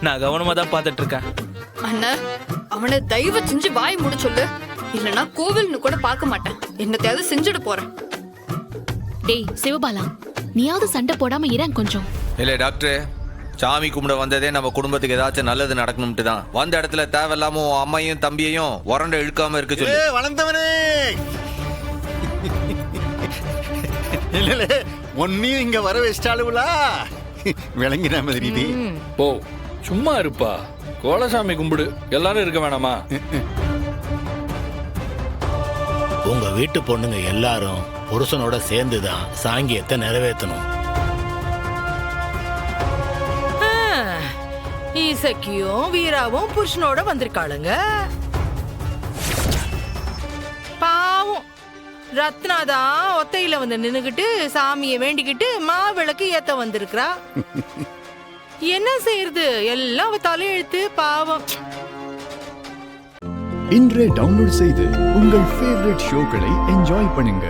நான் கவனமா தான் பார்த்துட்டு இருக்கேன். அண்ணா, அவனை தயவு செஞ்சு வாய் மூட சொல்லு, இல்லனா கோவில்னு கூட பார்க்க மாட்டேன். என்னத்தையாவது செஞ்சுட போறேன். டேய் சிவபாலா, நீயாவது சண்டை போடாம இரேன் கொஞ்சம். இல்லை டாக்டர், சாமி கும்பிட வந்ததே நம்ம குடும்பத்துக்கு ஏதாச்சும் நல்லது நடக்கணும்ட்டு தான். வந்த இடத்துல தேவையில்லாம அம்மையும் தம்பியையும் உரண்ட இழுக்காம இருக்க சொல்லு. வளர்ந்தவனே இல்ல ஒன்னையும் இங்க வர வச்சிட்டாளுவலா, விளங்கின மாதிரி. போ சும்மா இருப்பா, கோலசாமி கும்பிடு, எல்லாரும் இருக்க வேணாமா? உங்க வீட்டு பொண்ணுங்க எல்லாரும் புருஷனோட சேர்ந்துதான் சாங்கியத்தை நிறைவேற்றணும். ஈசக்கியும் வீராவும் புருஷனோட வந்திருக்காளுங்க. பாவம் ரத்னாதான் ஒத்தையில வந்து நின்னுகிட்டு சாமியை வேண்டிக்கிட்டு மாவிளக்கு ஏத்த வந்திருக்கிறா. என்ன செய்யறது, எல்லாம் அவ தலையெழுத்து. பாவம். இன்றே டவுன்லோட் செய்து உங்கள் ஃபேவரட் ஷோக்களை என்ஜாய் பண்ணுங்க.